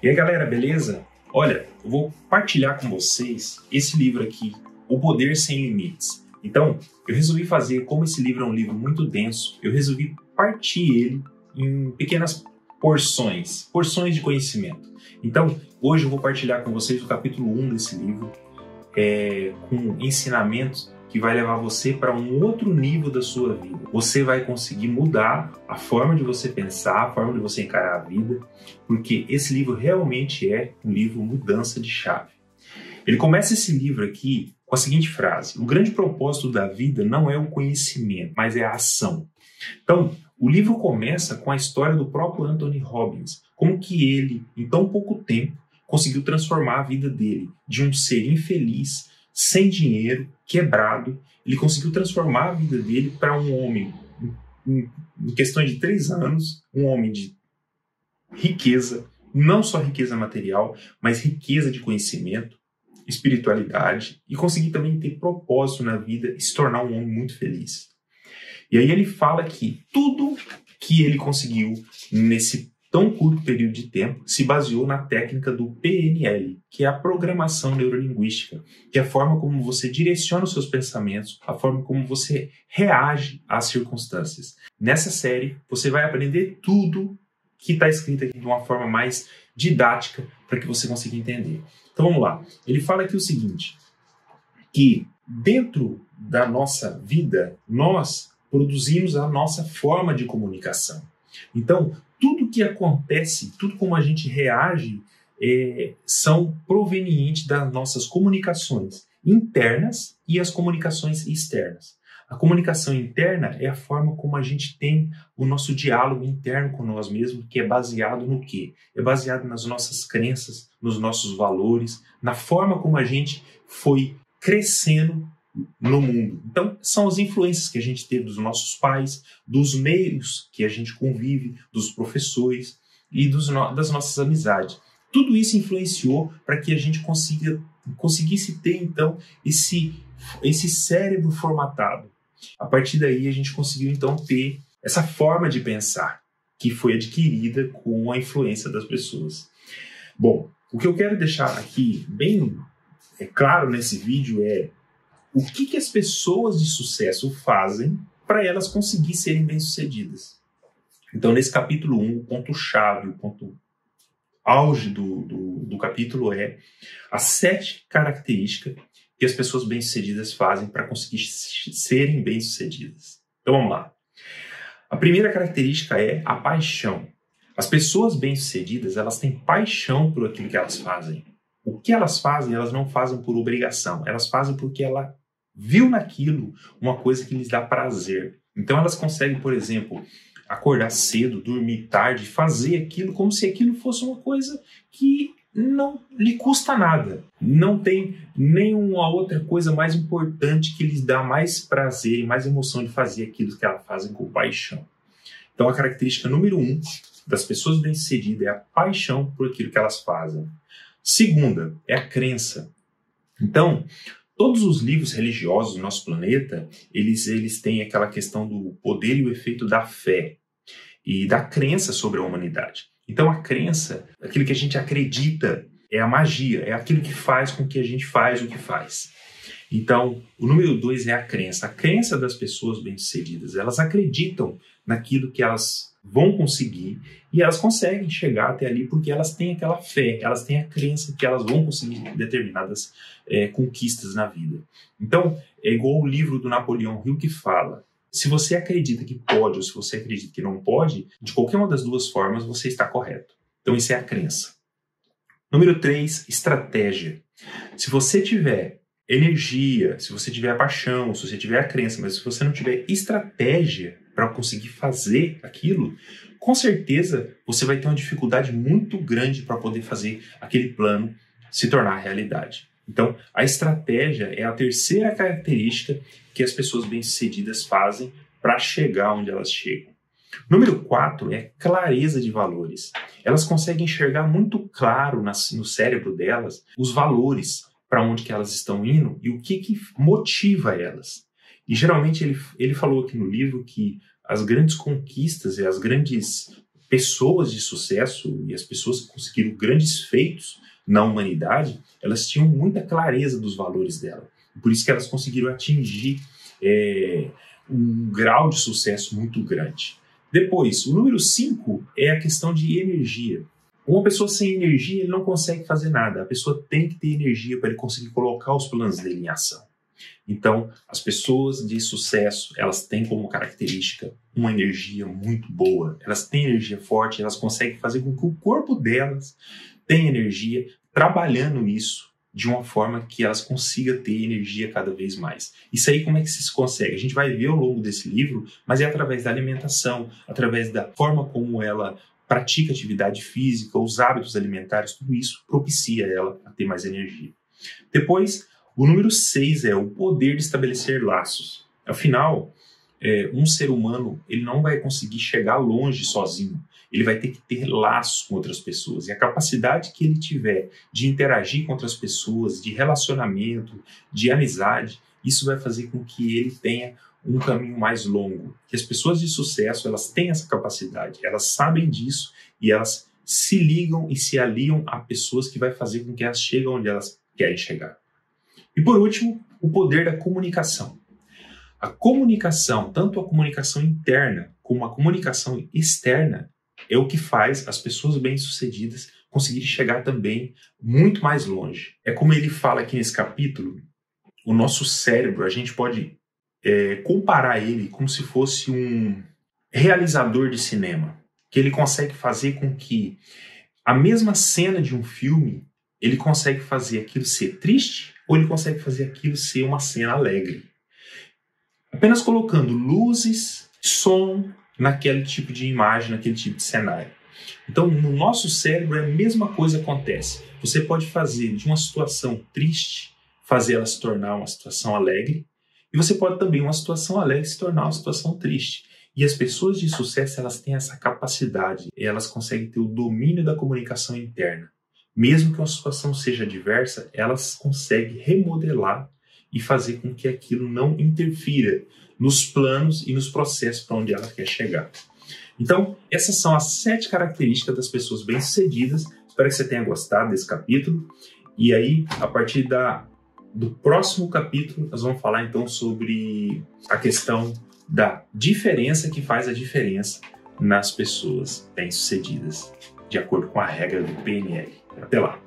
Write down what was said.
E aí, galera, beleza? Olha, eu vou partilhar com vocês esse livro aqui, O Poder Sem Limites. Então, eu resolvi fazer, como esse livro é um livro muito denso, eu resolvi partir ele em pequenas porções de conhecimento. Então, hoje eu vou partilhar com vocês o capítulo 1 desse livro, com ensinamentos que vai levar você para um outro nível da sua vida. Você vai conseguir mudar a forma de você pensar, a forma de você encarar a vida, porque esse livro realmente é um livro mudança de chave. Ele começa esse livro aqui com a seguinte frase: o grande propósito da vida não é o conhecimento, mas é a ação. Então, o livro começa com a história do próprio Anthony Robbins, como que ele, em tão pouco tempo, conseguiu transformar a vida dele de um ser infeliz, sem dinheiro, quebrado. Ele conseguiu transformar a vida dele para um homem, em questão de 3 anos, um homem de riqueza, não só riqueza material, mas riqueza de conhecimento, espiritualidade, e conseguir também ter propósito na vida e se tornar um homem muito feliz. E aí ele fala que tudo que ele conseguiu nesse tão curto período de tempo se baseou na técnica do PNL, que é a programação neurolinguística, que é a forma como você direciona os seus pensamentos, a forma como você reage às circunstâncias. Nessa série, você vai aprender tudo que está escrito aqui de uma forma mais didática para que você consiga entender. Então vamos lá. Ele fala aqui o seguinte, que dentro da nossa vida, nós produzimos a nossa forma de comunicação. Então, tudo que acontece, tudo como a gente reage, são provenientes das nossas comunicações internas e as comunicações externas. A comunicação interna é a forma como a gente tem o nosso diálogo interno com nós mesmos, que é baseado no quê? É baseado nas nossas crenças, nos nossos valores, na forma como a gente foi crescendo no mundo. Então, são as influências que a gente teve dos nossos pais, dos meios que a gente convive, dos professores e das nossas amizades. Tudo isso influenciou para que a gente conseguisse ter, então, esse cérebro formatado. A partir daí, a gente conseguiu, então, ter essa forma de pensar que foi adquirida com a influência das pessoas. Bom, o que eu quero deixar aqui bem claro nesse vídeo é o que as pessoas de sucesso fazem para elas conseguirem serem bem-sucedidas. Então, nesse capítulo 1, o ponto-chave, o ponto auge do capítulo é as 7 características que as pessoas bem-sucedidas fazem para conseguir serem bem-sucedidas. Então, vamos lá. A primeira característica é a paixão. As pessoas bem-sucedidas, elas têm paixão por aquilo que elas fazem. O que elas fazem, elas não fazem por obrigação. Elas fazem porque ela viu naquilo uma coisa que lhes dá prazer. Então elas conseguem, por exemplo, acordar cedo, dormir tarde, fazer aquilo como se aquilo fosse uma coisa que não lhe custa nada. Não tem nenhuma outra coisa mais importante que lhes dá mais prazer e mais emoção de fazer aquilo que elas fazem com paixão. Então a característica número 1 das pessoas bem-sucedidas é a paixão por aquilo que elas fazem. Segunda é a crença. Então, todos os livros religiosos do nosso planeta, eles têm aquela questão do poder e o efeito da fé e da crença sobre a humanidade. Então a crença, aquilo que a gente acredita, é a magia, é aquilo que faz com que a gente faz o que faz. Então, o número 2 é a crença. A crença das pessoas bem-sucedidas, elas acreditam naquilo que elas vão conseguir e elas conseguem chegar até ali porque elas têm aquela fé, elas têm a crença que elas vão conseguir determinadas conquistas na vida. Então, é igual o livro do Napoleão Hill que fala: se você acredita que pode ou se você acredita que não pode, de qualquer uma das duas formas você está correto. Então, isso é a crença. Número 3, estratégia. Se você tiver energia, se você tiver a paixão, se você tiver a crença, mas se você não tiver estratégia para conseguir fazer aquilo, com certeza você vai ter uma dificuldade muito grande para poder fazer aquele plano se tornar realidade. Então, a estratégia é a terceira característica que as pessoas bem-sucedidas fazem para chegar onde elas chegam. Número 4 é clareza de valores. Elas conseguem enxergar muito claro no cérebro delas os valores para onde que elas estão indo e o que motiva elas. E geralmente ele falou aqui no livro que as grandes conquistas e as grandes pessoas de sucesso e as pessoas que conseguiram grandes feitos na humanidade, elas tinham muita clareza dos valores dela. Por isso que elas conseguiram atingir um grau de sucesso muito grande. Depois, o número 5 é a questão de energia. Uma pessoa sem energia, ele não consegue fazer nada. A pessoa tem que ter energia para ele conseguir colocar os planos dele em ação. Então, as pessoas de sucesso, elas têm como característica uma energia muito boa. Elas têm energia forte, elas conseguem fazer com que o corpo delas tenha energia, trabalhando isso de uma forma que elas consigam ter energia cada vez mais. Isso aí, como é que se consegue? A gente vai ver ao longo desse livro, mas é através da alimentação, através da forma como ela pratica atividade física, os hábitos alimentares, tudo isso propicia ela a ter mais energia. Depois, o número 6 é o poder de estabelecer laços. Afinal, um ser humano ele não vai conseguir chegar longe sozinho. Ele vai ter que ter laços com outras pessoas. E a capacidade que ele tiver de interagir com outras pessoas, de relacionamento, de amizade, isso vai fazer com que ele tenha um caminho mais longo. Que as pessoas de sucesso, elas têm essa capacidade, elas sabem disso e elas se ligam e se aliam a pessoas que vai fazer com que elas cheguem onde elas querem chegar. E por último, o poder da comunicação. A comunicação, tanto a comunicação interna como a comunicação externa, é o que faz as pessoas bem-sucedidas conseguirem chegar também muito mais longe. É como ele fala aqui nesse capítulo, o nosso cérebro, a gente pode comparar ele como se fosse um realizador de cinema, que ele consegue fazer com que a mesma cena de um filme, ele consegue fazer aquilo ser triste ou ele consegue fazer aquilo ser uma cena alegre. Apenas colocando luzes, som naquele tipo de imagem, naquele tipo de cenário. Então, no nosso cérebro, a mesma coisa acontece. Você pode fazer de uma situação triste, fazer ela se tornar uma situação alegre, e você pode também, uma situação alegre, se tornar uma situação triste. E as pessoas de sucesso, elas têm essa capacidade, elas conseguem ter o domínio da comunicação interna. Mesmo que uma situação seja adversa, elas conseguem remodelar e fazer com que aquilo não interfira nos planos e nos processos para onde ela quer chegar. Então, essas são as 7 características das pessoas bem-sucedidas. Espero que você tenha gostado desse capítulo. E aí, a partir do próximo capítulo, nós vamos falar então sobre a questão da diferença que faz a diferença nas pessoas bem-sucedidas, de acordo com a regra do PNL. Até lá!